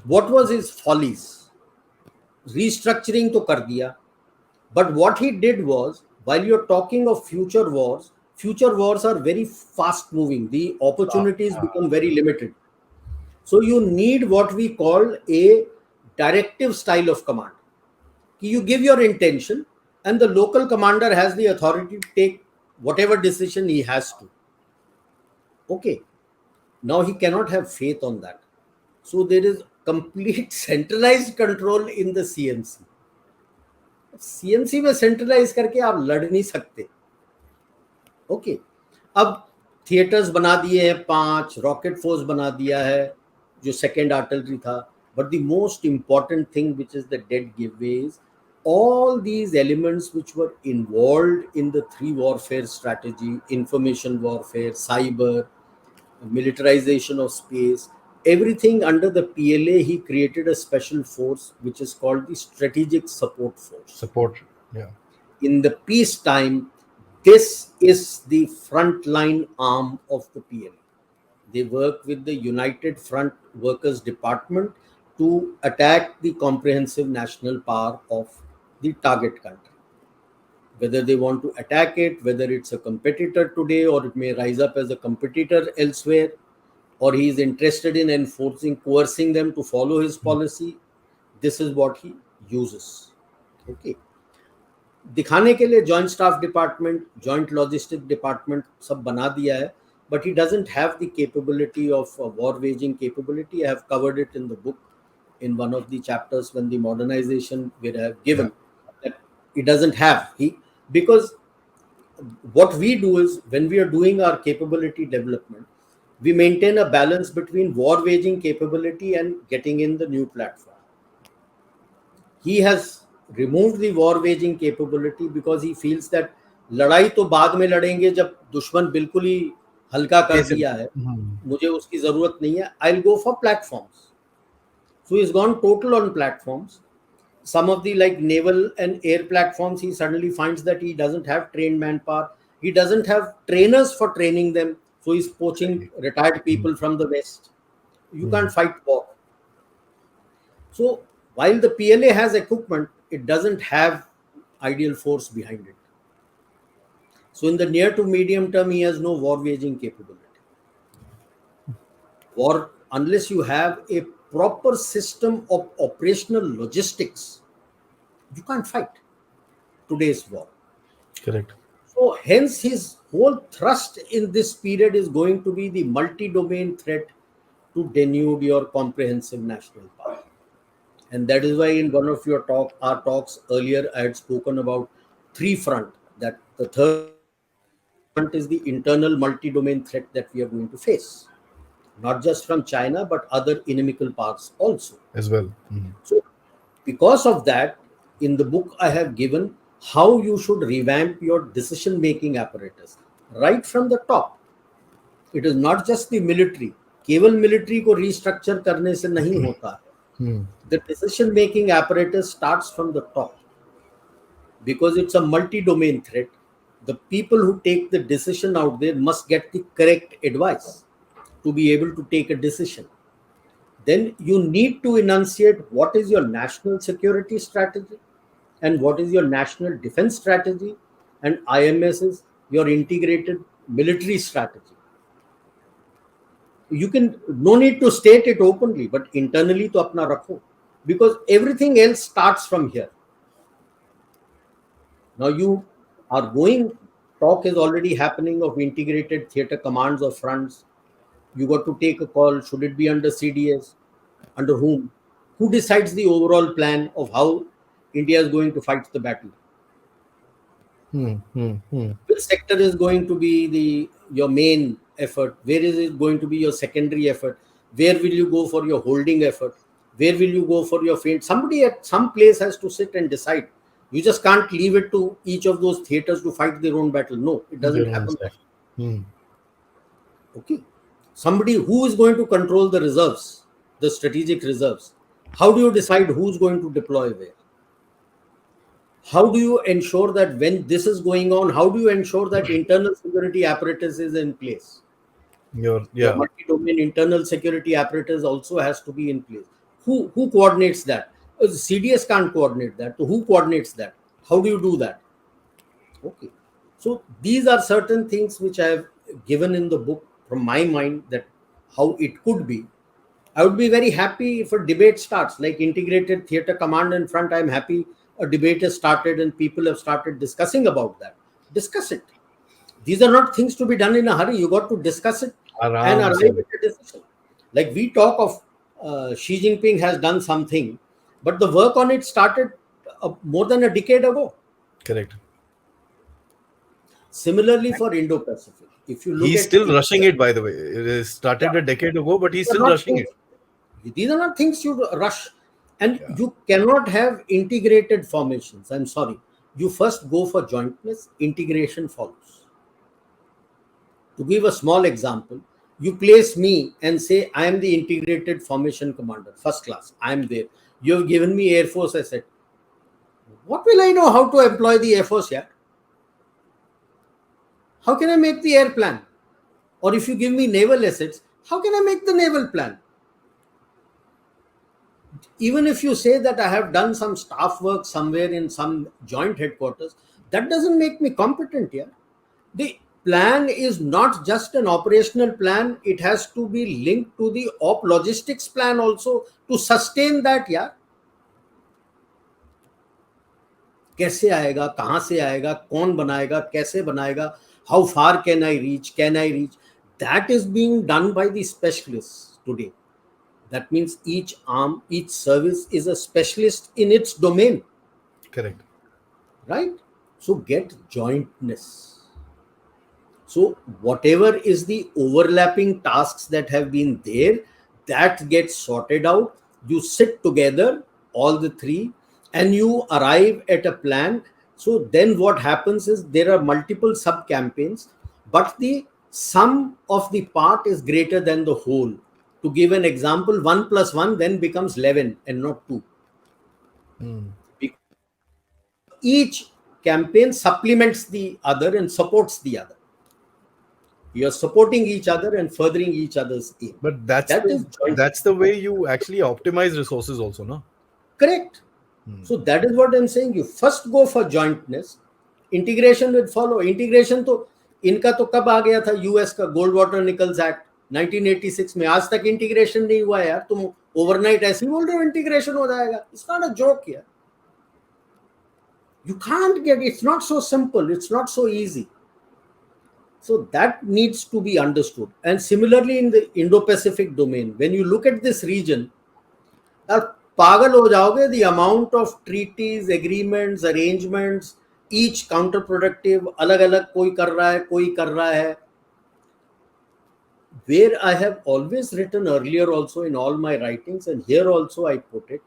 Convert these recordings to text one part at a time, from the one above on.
What was his follies? Restructuring to kar diya. But what he did was, while you're talking of future wars are very fast moving. The opportunities become very limited. So you need what we call a directive style of command. You give your intention, and the local commander has the authority to take whatever decision he has to. Okay. Now he cannot have faith on that. So there is complete centralized control in the CMC. CMC में centralise करके आप लड़ नहीं सकते. Okay. अब theatres बना दिए हैं 5, रॉकेट फोर्स बना दिया है जो सेकेंड आर्टिलरी था. But the most important thing which is the dead giveaway is all these elements which were involved in the 3 warfare strategy, information warfare, cyber, militarization of space, everything under the PLA, he created a special force which is called the Strategic Support Force. In the peacetime, this is the frontline arm of the PLA. They work with the United Front Workers Department to attack the comprehensive national power of the target country. Whether they want to attack it, whether it's a competitor today or it may rise up as a competitor elsewhere, or he is interested in coercing them to follow his policy, this is what he uses. Okay. दिखाने के लिए joint staff department, joint logistic department सब बना दिया है, but he doesn't have the capability of war waging capability. I have covered it in the book in one of the chapters when the modernization we have given. He doesn't have, because what we do is when we are doing our capability development, we maintain a balance between war waging capability and getting in the new platform. He has removed the war waging capability because he feels that लड़ाई तो बाद में लड़ेंगे जब दुश्मन बिल्कुल ही हल्का कर दिया है, मुझे उसकी जरूरत नहीं है. I'll go for platforms. So he's gone total on platforms. Some of the like naval and air platforms, he suddenly finds that he doesn't have trained manpower. He doesn't have trainers for training them. So he's poaching retired people from the West. You can't fight war. So while the PLA has equipment, it doesn't have ideal force behind it. So in the near to medium term, he has no war waging capability. War, unless you have a proper system of operational logistics, you can't fight today's war. Correct. So hence his whole thrust in this period is going to be the multi-domain threat to denude your comprehensive national power. And that is why in one of our talks earlier, I had spoken about 3 front, that the third front is the internal multi-domain threat that we are going to face. Not just from China, but other inimical powers also. As well. So, because of that, in the book I have given how you should revamp your decision-making apparatus right from the top. It is not just the military. केवल military को restructure करने से नहीं होता है. The decision-making apparatus starts from the top. Because it's a multi-domain threat, the people who take the decision out there must get the correct advice to be able to take a decision. Then you need to enunciate what is your national security strategy and what is your national defense strategy, and IMS is your integrated military strategy. You can, no need to state it openly, but internally to apna rakho, because everything else starts from here. Now you are going, talk is already happening of integrated theater commands or fronts. You got to take a call. Should it be under CDS? Under whom? Who decides the overall plan of how India is going to fight the battle? Which sector is going to be your main effort? Where is it going to be your secondary effort? Where will you go for your holding effort? Where will you go for your feint? Somebody at some place has to sit and decide. You just can't leave it to each of those theaters to fight their own battle. No, it doesn't happen. Okay. Somebody who is going to control the reserves, the strategic reserves. How do you decide who's going to deploy where? How do you ensure that when this is going on, how do you ensure that internal security apparatus is in place? Your multi-domain internal security apparatus also has to be in place. Who coordinates that? CDS can't coordinate that. So who coordinates that? How do you do that? Okay. So these are certain things which I have given in the book from my mind, that how it could be. I would be very happy if a debate starts, like integrated theatre command and front. I'm happy a debate has started and people have started discussing about that. Discuss it. These are not things to be done in a hurry. You got to discuss it and Aram arrive se. at a decision. Like we talk of Xi Jinping has done something, but the work on it started more than a decade ago. Correct. Similarly for Indo-Pacific, if you look He's at still India, rushing it, by the way. It started a decade ago, but he's these are still not rushing things, it. these are not things you rush, and Yeah. you cannot have integrated formations. I'm sorry. You first go for jointness, integration follows. To give a small example, you place me and say, I am the integrated formation commander, first class. I am there. You have given me Air Force asset. What will I know how to employ the Air Force yet? How can I make the air plan? Or if you give me naval assets, how can I make the naval plan? Even if you say that I have done some staff work somewhere in some joint headquarters, that doesn't make me competent here. The plan is not just an operational plan, it has to be linked to the op logistics plan also to sustain that. Yeah, कैसे आएगा, कहां से आएगा, कौन बनाएगा, कैसे बनाएगा, how far can I reach, that is being done by the specialists today. That means each arm, each service is a specialist in its domain. Correct. Right? So get jointness. So whatever is the overlapping tasks that have been there, that gets sorted out. You sit together, all the three, and you arrive at a plan. So then what happens is there are multiple sub campaigns, but the sum of the part is greater than the whole. To give an example, 1 plus 1 then becomes 11 and not 2. Each campaign supplements the other and supports the other. You are supporting each other and furthering each other's aim. But that's the way you actually optimize resources also, no? Correct. So that is what I'm saying. You first go for jointness. Integration will follow. Integration तो इनका तो कब आ गया था, US का gold water Nicholls act 1986 में, आज तक इंटीग्रेशन नहीं हुआ यार. तुम ओवरनाइट ऐसे ही बोल रहे हो इंटीग्रेशन हो जाएगा. It's not a joke here. You can't get, it's not so simple, it's not so easy. So that needs to be understood. And similarly in the Indo-Pacific domain, when you look at this region, pagal ho jaoge, the amount of treaties, agreements, arrangements, each counterproductive, alag-alag koi kar raha hai. Where I have always written earlier also in all my writings, and here also I put it,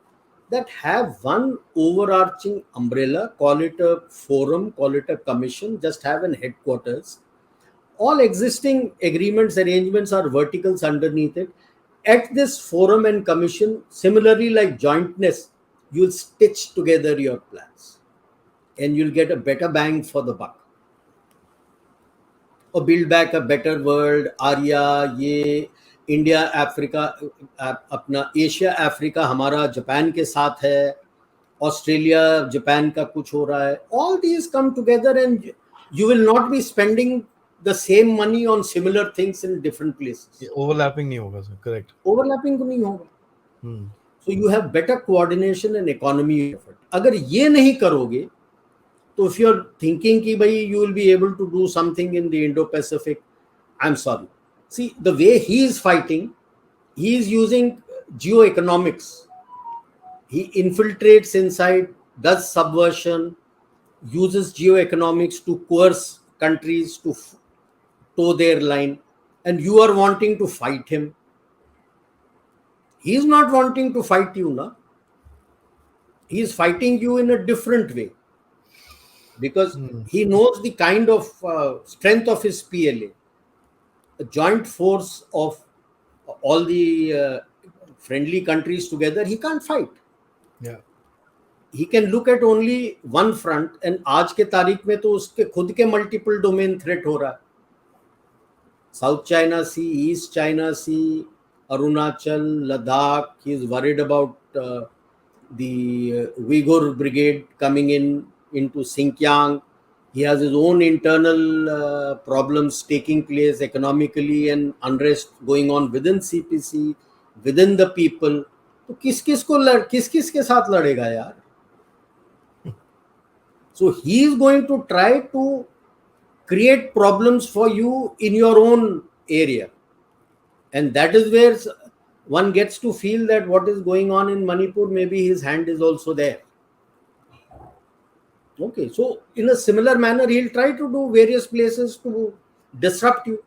that have one overarching umbrella, call it a forum, call it a commission, just have an headquarters. All existing agreements, arrangements are verticals underneath it. At this forum and commission, similarly like jointness, you'll stitch together your plans and you'll get a better bang for the buck. Or build back a better world, Arya, ये India Africa, अपना Asia Africa हमारा Japan के साथ है, Australia Japan का कुछ हो रहा है. All these come together and you will not be spending the same money on similar things in different places. Overlapping नहीं होगा, sir. Correct. Overlapping नहीं होगा. So you have better coordination and economy of it. अगर ये नहीं करोगे, तो if you're thinking कि भाई you will be able to do something in the Indo-Pacific, I'm sorry. See, the way he is fighting, he is using geoeconomics. He infiltrates inside, does subversion, uses geoeconomics to coerce countries to toe their line, and you are wanting to fight him. He is not wanting to fight you, na? He is fighting you in a different way, because he knows the kind of strength of his PLA. A joint force of all the friendly countries together, he can't fight. Yeah. He can look at only one front, and आज के तारीख में तो उसके खुद के multiple domain threat हो रहा है. South China Sea, East China Sea, Arunachal, Ladakh. He is worried about the Uyghur Brigade coming into Xinjiang. He has his own internal problems taking place economically and unrest going on within CPC, within the people. तो किस के साथ लड़ेगा यार? So he is going to try to create problems for you in your own area, and that is where one gets to feel that what is going on in Manipur, maybe his hand is also there. Okay, so in a similar manner, he'll try to do various places to disrupt you.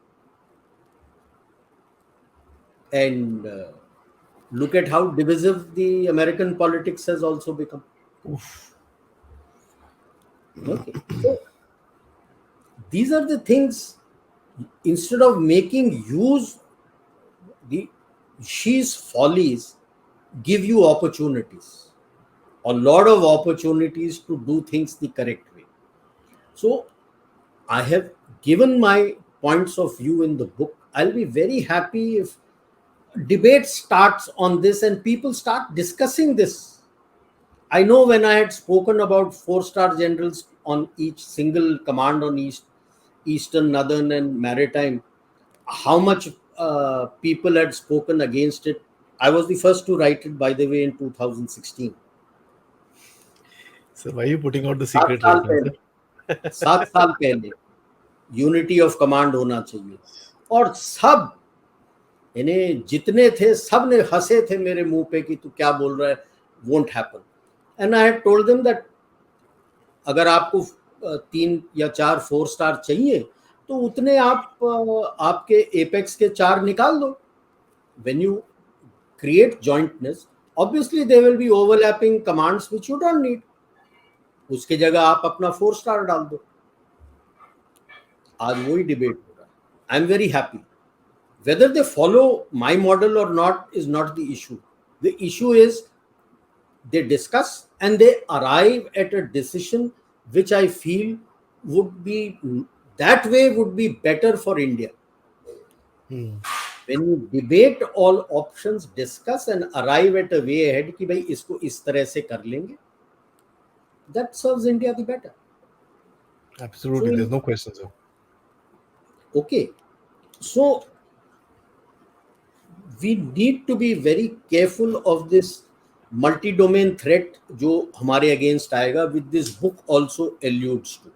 And look at how divisive the American politics has also become. Oof. Okay, so these are the things. Instead of making use the she's follies, give you opportunities, a lot of opportunities to do things the correct way. So I have given my points of view in the book. I'll be very happy if debate starts on this and people start discussing this. I know when I had spoken about 4-star generals on each single command on Eastern, Northern, and Maritime, how much people had spoken against it. I was the first to write it, by the way, in 2016. So why are you putting out the 7 secret साल right now, sir? पहले 7 साल पहले unity of command होना चाहिए, और सब इन्हें जितने थे सब ने हंसे थे मेरे मुंह पे कि तू क्या बोल रहा है, won't happen. And I had told them that अगर आपको 3 या 4 4-स्टार चाहिए तो उतने आप आपके एपेक्स के 4 निकाल दो. When you create jointness, obviously there will be overlapping commands which you don't need. उसके जगह आप अपना 4-स्टार डाल दो. आज वही डिबेट हो रहा है. I am very happy. Whether they follow my model or not is not the issue. The issue is they discuss and they arrive at a decision which I feel would be that way would be better for India. When you debate all options, discuss and arrive at a way ahead कि भाई इसको इस तरह से कर लेंगे, that serves India the better. Absolutely, there's no question, sir. Okay, so we need to be very careful of this multi-domain threat जो हमारे against आएगा, which this book also alludes to.